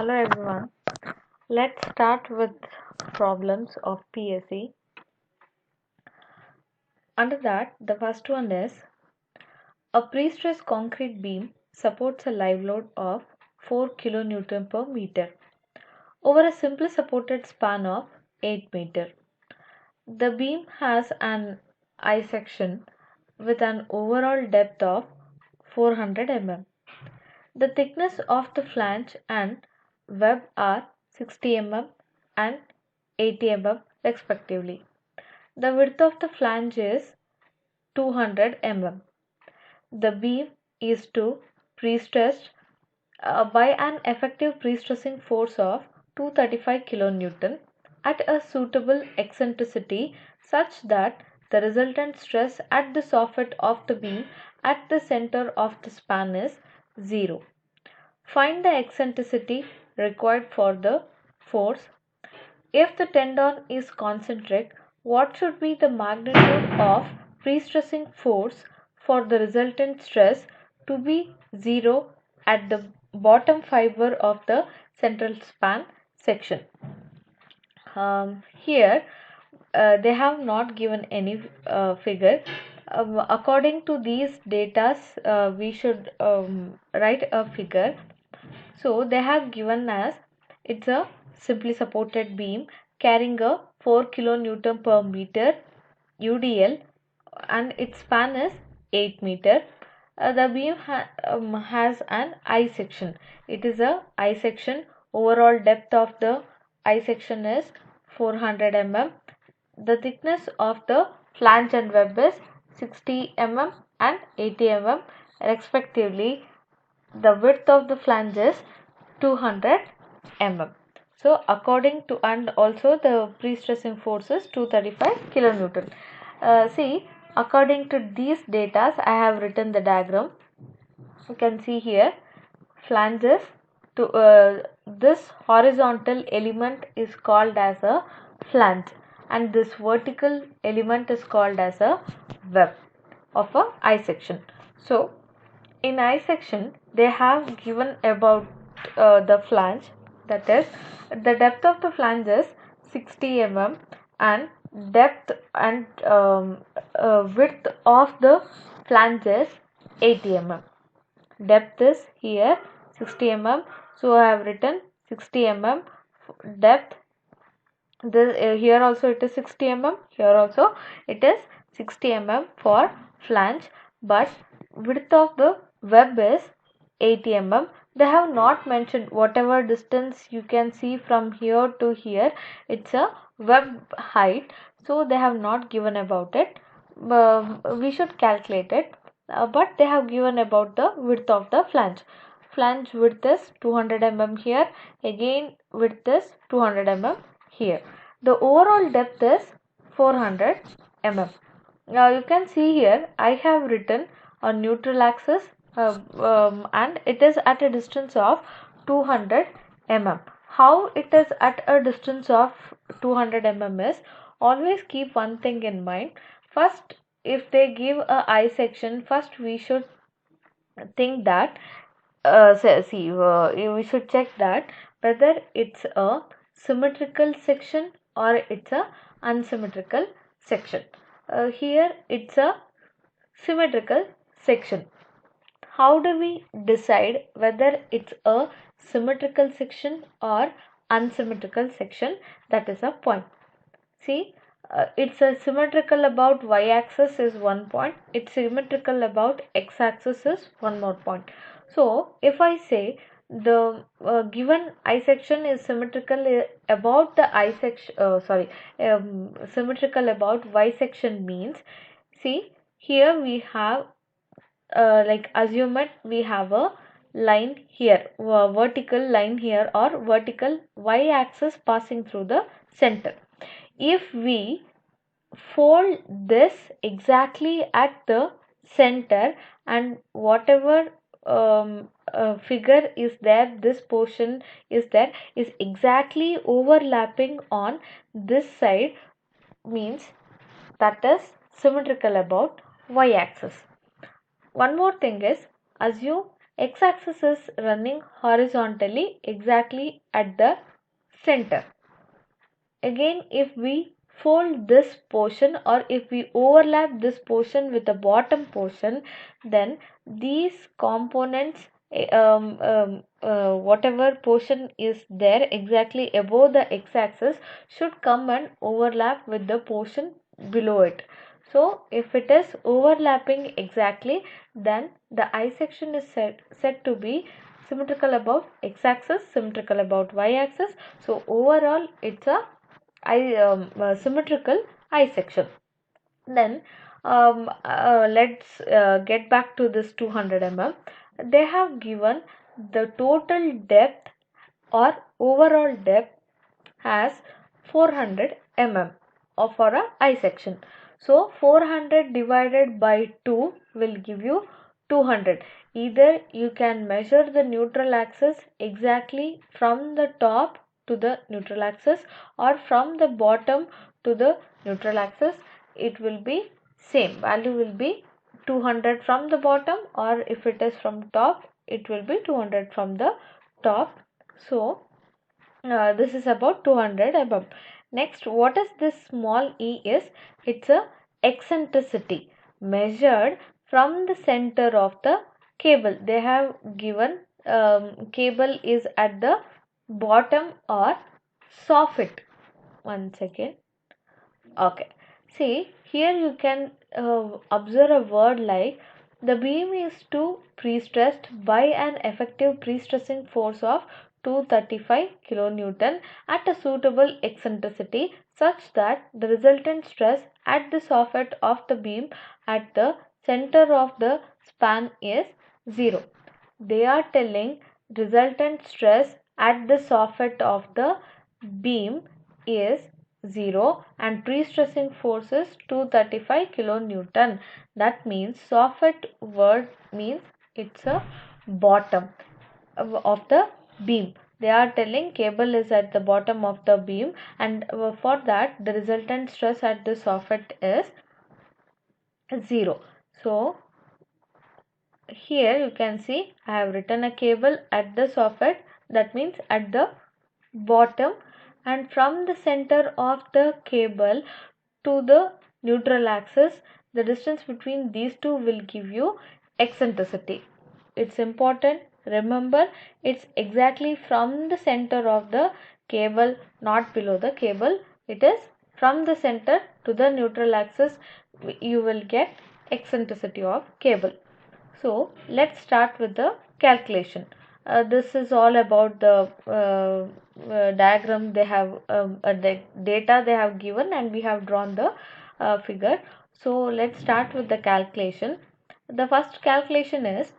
Hello everyone. Let's start with problems of PSE. Under that, the first one is a pre-stressed concrete beam supports a live load of 4 kN per meter over a simply supported span of 8 meter. The beam has an I section with an overall depth of 400 mm. The thickness of the flange and web are 60 mm and 80 mm respectively. The width of the flange is 200 mm. The beam is to pre-stressed by an effective pre-stressing force of 235 kN at a suitable eccentricity such that the resultant stress at the soffit of the beam at the center of the span is 0. Find the eccentricity required for the force. If the tendon is concentric, what should be the magnitude of pre-stressing force for the resultant stress to be 0 at the bottom fiber of the central span section? Here they have not given any figure. According to these data, we should write a figure. So they have given as it's a simply supported beam carrying a 4 kN per meter UDL and its span is 8 meter. The beam has an I section. It is a I section. Overall depth of the I section is 400 mm. The thickness of the flange and web is 60 mm and 80 mm respectively. The width of the flange is 200 mm. So according to, and also the pre-stressing force is 235 kN. See, according to these data, I have written the diagram. You can see here flanges to this horizontal element is called as a flange and this vertical element is called as a web of a I section. So in I section they have given about the flange, that is the depth of the flange is 60 mm and depth and width of the flange is 80 mm. Depth is here 60 mm, so I have written 60 mm depth. Here also it is 60 mm, here also it is 60 mm for flange, but width of the web is 80 mm. They have not mentioned whatever distance you can see from here to here, it's a web height, so they have not given about it. We should calculate it, but they have given about the width of the flange. Flange width is 200 mm here, again width is 200 mm here. The overall depth is 400 mm. Now you can see here I have written a neutral axis and it is at a distance of 200 mm. How it is at a distance of 200 mm is, always keep one thing in mind. First, if they give a I section, first we should think that we should check that whether it's a symmetrical section or it's a unsymmetrical section. Here it's a symmetrical section. How do we decide whether it's a symmetrical section or unsymmetrical section? That is a point. See, it's a symmetrical about y-axis is one point, it's symmetrical about x-axis is one more point. So if I say the given I section is symmetrical about the I section, symmetrical about y section means, see here we have like assume it, we have a line here, vertical line here or vertical y-axis passing through the center. If we fold this exactly at the center and whatever figure is there, this portion is there, is exactly overlapping on this side, means that is symmetrical about y-axis. One more thing is, assume X-axis is running horizontally exactly at the center. Again, if we fold this portion or if we overlap this portion with the bottom portion, then these components, whatever portion is there exactly above the x-axis, should come and overlap with the portion below it. So if it is overlapping exactly, then the I section is said to be symmetrical about x-axis, symmetrical about y-axis. So overall it's a symmetrical I section. Then let's get back to this 200 mm. They have given the total depth or overall depth as 400 mm for a I section. So 400 divided by 2 will give you 200. Either you can measure the neutral axis exactly from the top to the neutral axis or from the bottom to the neutral axis. It will be same. Value will be 200 from the bottom, or if it is from top, it will be 200 from the top. So this is about 200 mm. Next, what is this small e is? It's a eccentricity measured from the center of the cable. They have given cable is at the bottom or soffit. One second. Okay. See, here you can observe a word like the beam is too pre-stressed by an effective pre-stressing force of 235 kilonewton at a suitable eccentricity such that the resultant stress at the soffit of the beam at the center of the span is 0. They are telling resultant stress at the soffit of the beam is 0 and pre-stressing force is 235 kilonewton. That means soffit word means it's a bottom of the beam. They are telling cable is at the bottom of the beam, and for that the resultant stress at the soffit is 0. So here you can see I have written a cable at the soffit, that means at the bottom, and from the center of the cable to the neutral axis, the distance between these two will give you eccentricity. It's important, remember, it's exactly from the center of the cable, not below the cable. It is from the center to the neutral axis you will get eccentricity of cable. So let's start with the calculation. This is all about the diagram they have, the data they have given, and we have drawn the figure. So let's start with the calculation. The first calculation is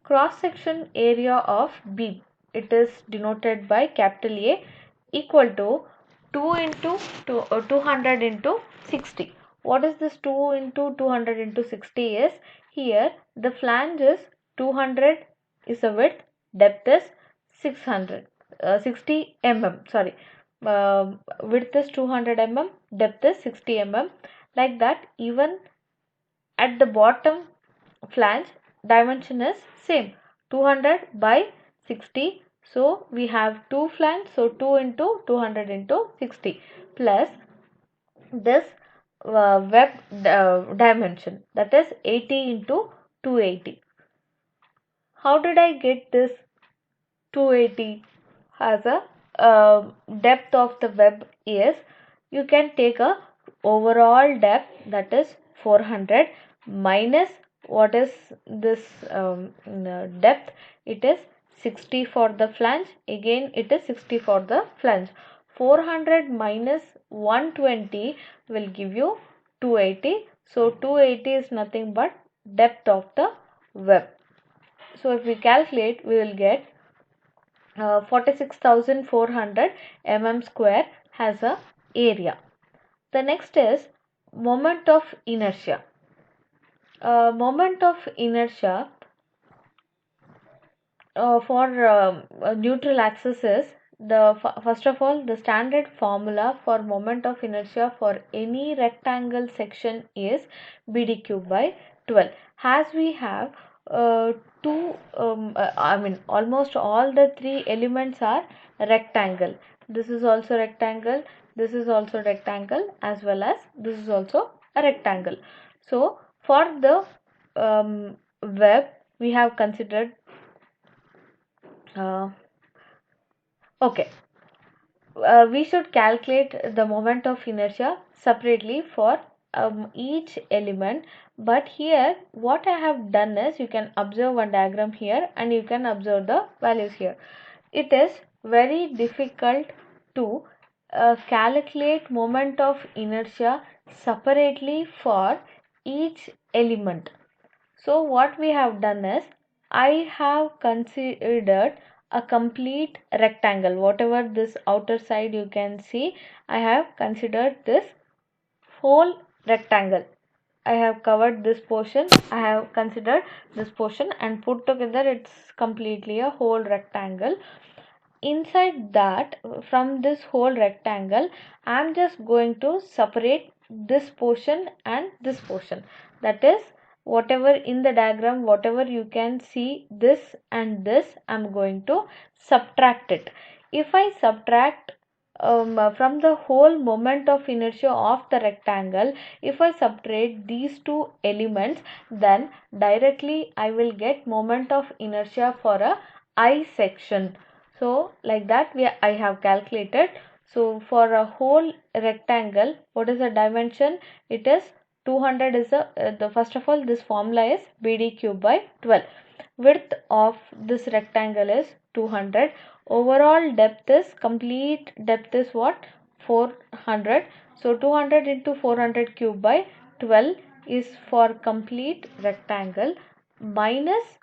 cross section area of beam. It is denoted by capital A equal to 2 into 200 into 60. What is this 2 into 200 into 60 is? Here the flange is 200 is the width, depth is 60 mm, sorry, width is 200 mm, depth is 60 mm. Like that, even at the bottom flange dimension is same, 200 by 60. So we have two flange, so 2 into 200 into 60 plus this web dimension, that is 80 into 280. How did I get this 280 as a depth of the web is? You can take a overall depth, that is 400, minus what is this depth, it is 60 for the flange, again it is 60 for the flange. 400 minus 120 will give you 280. So 280 is nothing but depth of the web. So if we calculate, we will get 46,400 mm square has a area. The next is moment of inertia. Moment of inertia for neutral axis is first of all, the standard formula for moment of inertia for any rectangle section is BD cube by 12. As we have two I mean almost all the three elements are rectangle. This is also rectangle, this is also rectangle, as well as this is also a rectangle. So for the web we have considered okay, we should calculate the moment of inertia separately for each element, but here what I have done is, you can observe one diagram here and you can observe the values here. It is very difficult to calculate moment of inertia separately for each element. So what we have done is, I have considered a complete rectangle. Whatever this outer side you can see, I have considered this whole rectangle. I have covered this portion, I have considered this portion, and put together it's completely a whole rectangle. Inside that, from this whole rectangle, I am just going to separate this portion and this portion. That is, whatever in the diagram, whatever you can see this and this, I am going to subtract it. If I subtract from the whole moment of inertia of the rectangle, if I subtract these two elements, then directly I will get moment of inertia for a I section. So like that I have calculated. So for a whole rectangle, what is the dimension? It is 200 is the first of all, this formula is BD cube by 12. Width of this rectangle is 200. Overall depth is, complete depth is what? 400. So 200 into 400 cube by 12 is for complete rectangle, minus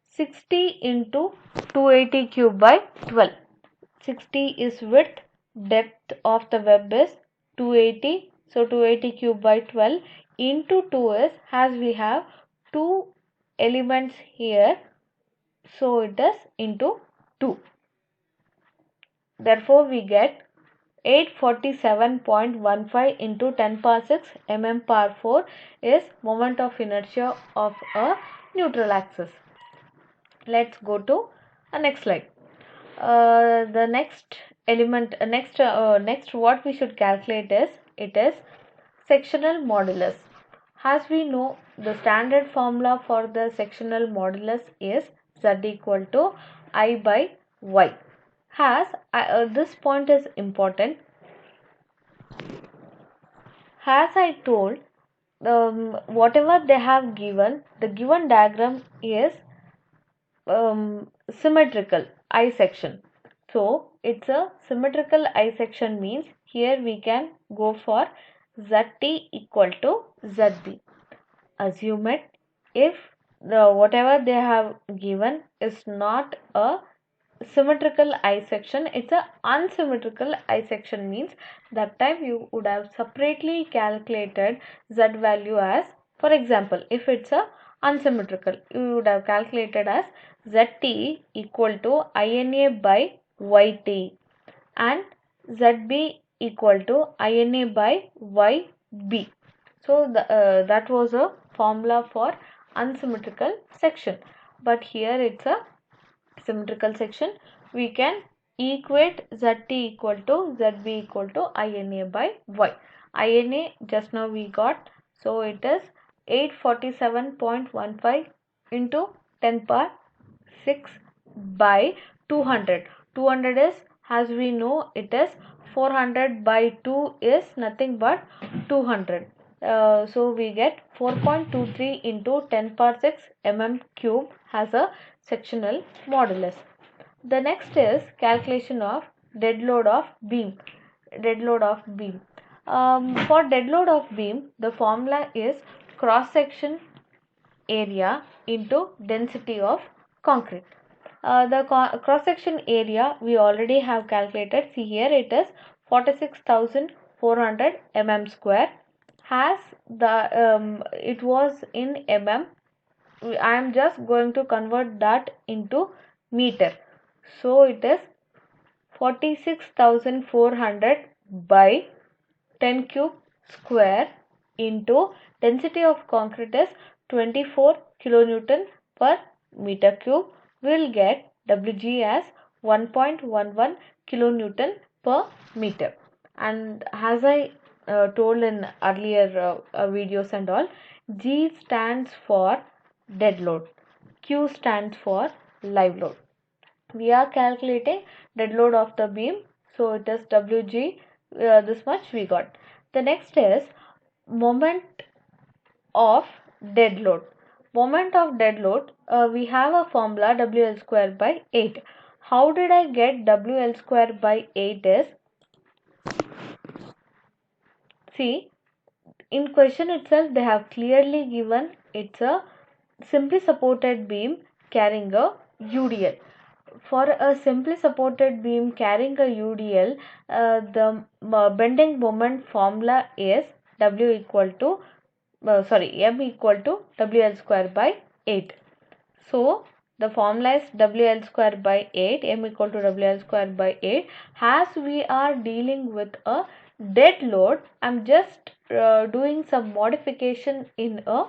60 into 280 cube by 12. 60 is width, depth of the web is 280. So 280 cube by 12 into 2 is, as we have two elements here, so it is into 2. Therefore we get 847.15 into 10 power 6 mm power 4 is moment of inertia of a neutral axis. Let's go to the next slide. The next element, next what we should calculate is, it is sectional modulus. As we know, the standard formula for the sectional modulus is z equal to I by y. This point is important. As I told, whatever they have given, the given diagram is symmetrical I section. So it's a symmetrical I section, means here we can go for ZT equal to ZB. Assume it, if the whatever they have given is not a symmetrical I section, it's a unsymmetrical I section, means that time you would have separately calculated Z value as, for example, if it's a unsymmetrical, you would have calculated as ZT equal to INA by YT and ZB equal to INA by YB. So that was a formula for unsymmetrical section, but here it's a symmetrical section. We can equate ZT equal to ZB equal to INA by Y. INA just now we got, so it is 847.15 into 10 power 6 by 200. 200 is, as we know, it is 400 by 2 is nothing but 200. So we get 4.23 into 10 power 6 mm cube as a sectional modulus. The next is calculation of dead load of beam. Dead load of beam. For dead load of beam, the formula is cross section area into density of concrete. The cross section area we already have calculated. See here, it is 46,400 mm square. Has the it was in mm, I am just going to convert that into meter. So it is 46,400 by 10 cube square into density of concrete is 24 kilonewton per meter cube. We will get Wg as 1.11 kilonewton per meter. And as I told in earlier videos and all, G stands for dead load, Q stands for live load. We are calculating dead load of the beam, so it is Wg, this much we got. The next is moment of dead load. Moment of dead load, we have a formula WL square by 8. How did I get WL square by 8 is, see, in question itself they have clearly given it's a simply supported beam carrying a UDL. For a simply supported beam carrying a UDL, the bending moment formula is M equal to WL square by 8. So the formula is WL square by 8, M equal to WL square by 8. As we are dealing with a dead load, I am just doing some modification in a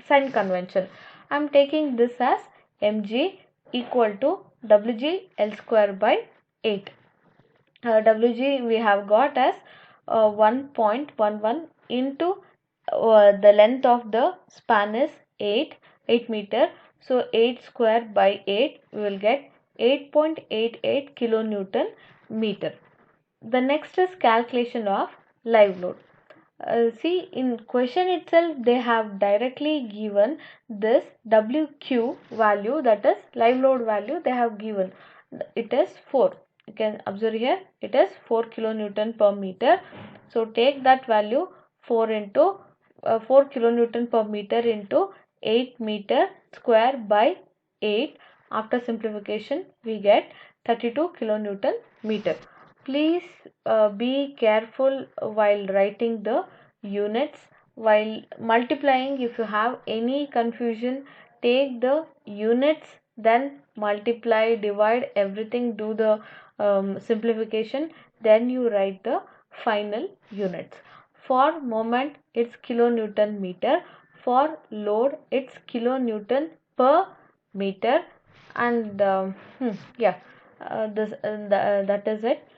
sign convention. I am taking this as mg equal to wg L square by 8. Wg we have got as 1.11 into the length of the span is 8 meter. So 8 square by 8 we will get 8.88 kilonewton meter. The next is calculation of live load. See, in question itself they have directly given this WQ value, that is live load value they have given. It is 4. You can observe here, it is 4 kilonewton per meter. So take that value 4 kilonewton per meter into 8 meter square by 8. After simplification we get 32 kilonewton meter. Please be careful while writing the units. While multiplying, if you have any confusion, take the units, then multiply, divide everything, do the simplification, then you write the final units. For moment it's kilonewton meter, for load it's kilonewton per meter, and that is it.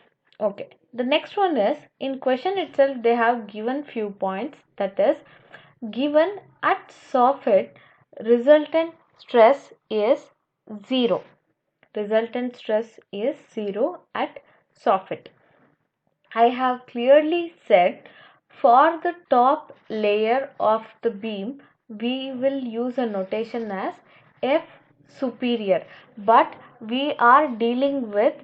Okay, the next one is, in question itself they have given few points, that is given at soffit resultant stress is 0. Resultant stress is 0 at soffit. I have clearly said for the top layer of the beam we will use a notation as F superior, but we are dealing with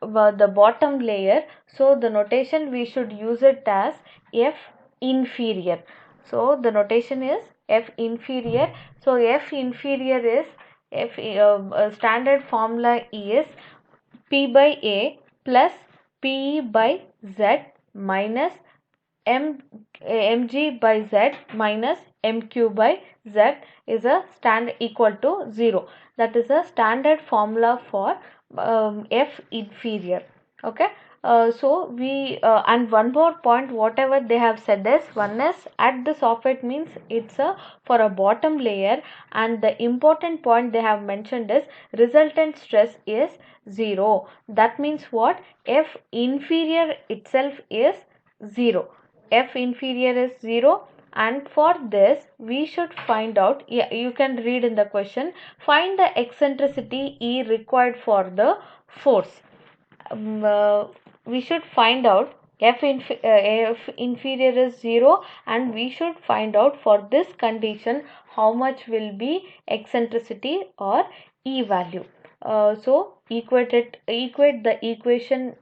the bottom layer, so the notation we should use it as F inferior. So the notation is F inferior. So F inferior is standard formula is P by A plus PE by Z minus mg by Z minus mq by Z is a standard equal to 0. That is a standard formula for F inferior. Okay. So we and one more point, whatever they have said is, one is at the soffit means it's a for a bottom layer, and the important point they have mentioned is resultant stress is 0. That means what? F inferior itself is 0. F inferior is 0, and for this we should find out, you can read in the question, find the eccentricity E required for the force. We should find out F inferior is 0, and we should find out for this condition how much will be eccentricity or E value. So equate the equation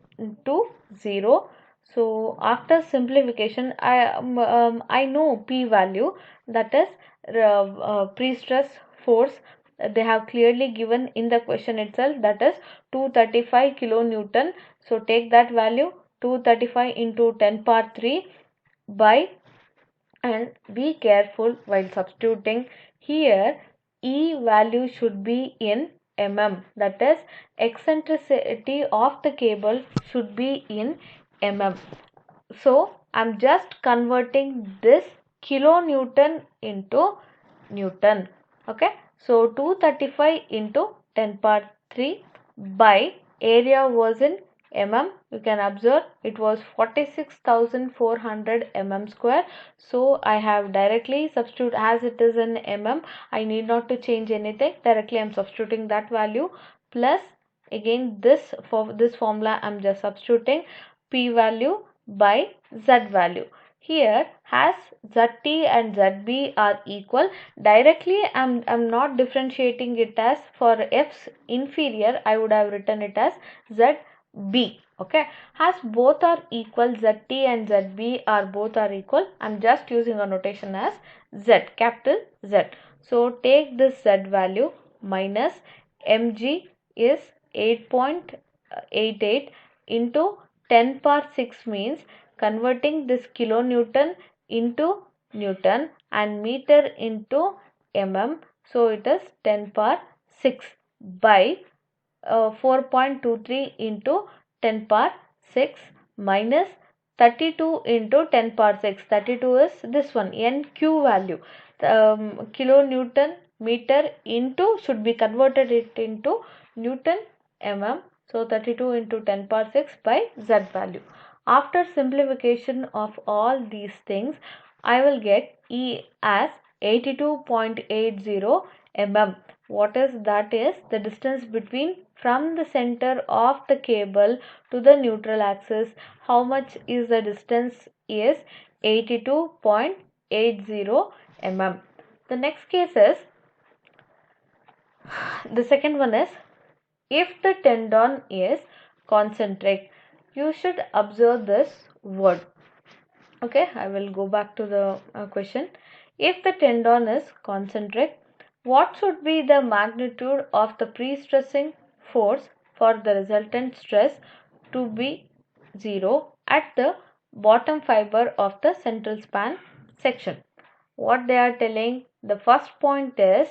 to 0. So after simplification I know P value, that is pre-stress force they have clearly given in the question itself, that is 235 kilonewton. So take that value 235 into 10 power 3 by, and be careful while substituting here, E value should be in mm, that is eccentricity of the cable should be in mm. So I'm just converting this kilonewton into Newton. Okay, So 235 into 10 power 3 by area was in mm. You can observe it was 46,400 mm square. So I have directly substitute as it is in mm. I need not to change anything. Directly I am substituting that value plus again this for this formula I am just substituting p value by z value. Here as ZT and ZB are equal, directly I'm not differentiating it as for F's inferior, I would have written it as ZB. Okay, as both are equal, ZT and ZB are both are equal, I'm just using a notation as Z, capital Z. So take this Z value minus mg is 8.88 into 10 power 6 means converting this kilonewton into Newton and meter into mm. So it is 10 power 6 by 4.23 into 10 power 6 minus 32 into 10 power 6. 32 is this one NQ value. Kilonewton meter into should be converted it into Newton mm. So 32 into 10 power 6 by Z value. After simplification of all these things, I will get E as 82.80 mm. What is that is the distance between from the center of the cable to the neutral axis. How much is the distance is 82.80 mm. The next case is, the second one is, if the tendon is concentric. You should observe this word. Okay, I will go back to the question. If the tendon is concentric, what should be the magnitude of the pre-stressing force for the resultant stress to be 0 at the bottom fiber of the central span section? What they are telling, the first point is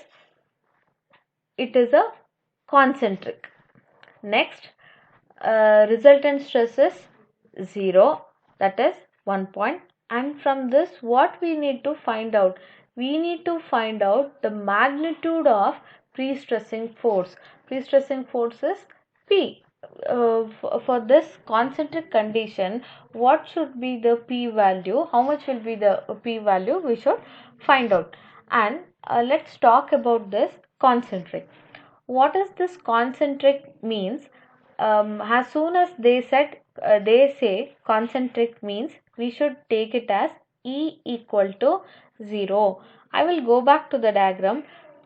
it is a concentric. Next, resultant stress is 0, that is 1 point. And from this what we need to find out? We need to find out the magnitude of pre-stressing force. Pre-stressing force is P. For this concentric condition, what should be the P value? How much will be the P value? We should find out. And let's talk about this concentric. What is this concentric means? As soon as they say concentric means, we should take it as E equal to 0. I will go back to the diagram.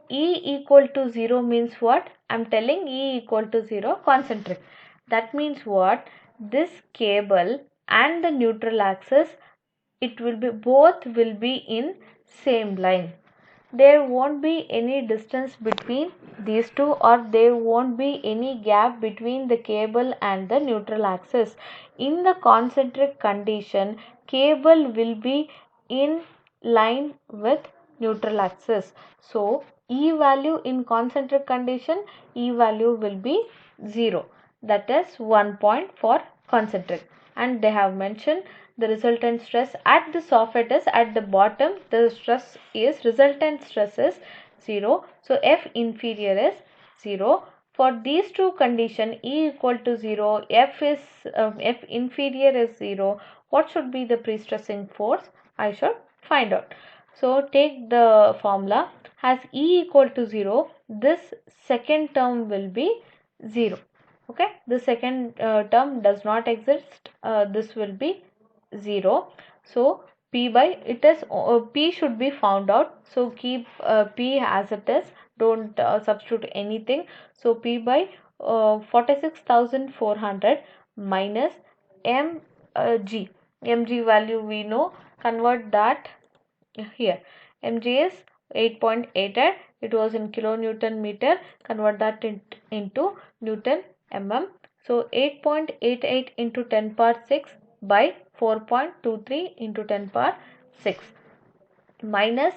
E equal to 0 means what? I am telling E equal to 0 concentric. That means what? This cable and the neutral axis, it will be both will be in same line. There won't be any distance between these two, or there won't be any gap between the cable and the neutral axis. In the concentric condition, cable will be in line with neutral axis. So E value in concentric condition, E value will be 0. That is 1 point for concentric. And they have mentioned the resultant stress at the soffit is at the bottom, the stress is resultant stress is 0. So F inferior is 0. For these two condition, E equal to 0, F inferior is 0. What should be the pre-stressing force? I should find out. So take the formula. As E equal to 0, this second term will be 0. Okay, the second term does not exist. This will be 0. So P by it is P should be found out. So keep P as it is. Don't substitute anything. So P by 46,400 minus mg. Mg value we know. Convert that here. Mg is 8.88. It was in kilonewton meter. Convert that into Newton mm. So 8.88 into 10 power 6 by 4.23 into 10 power 6 minus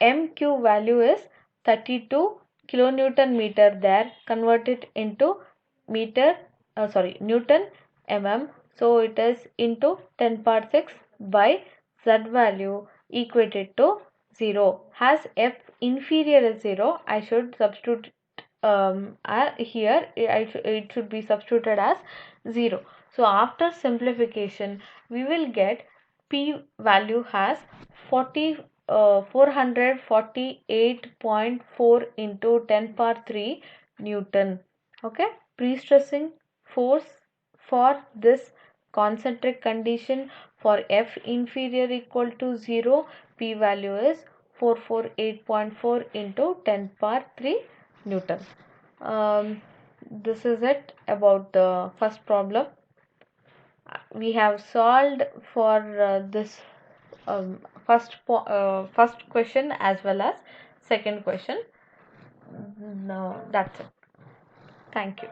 mq value is 32 kilonewton meter there. Convert it into Newton mm. So it is into 10 power 6 by Z value equated to 0. As F inferior is 0, I should substitute here it should be substituted as 0. So after simplification we will get p value has 448.4 into 10 power 3 Newton. Okay, pre-stressing force for this concentric condition for F inferior equal to 0, p value is 448.4 into 10 power 3 Newton. This is it about the first problem. We have solved for this first question as well as second question. Now that's it. Thank you.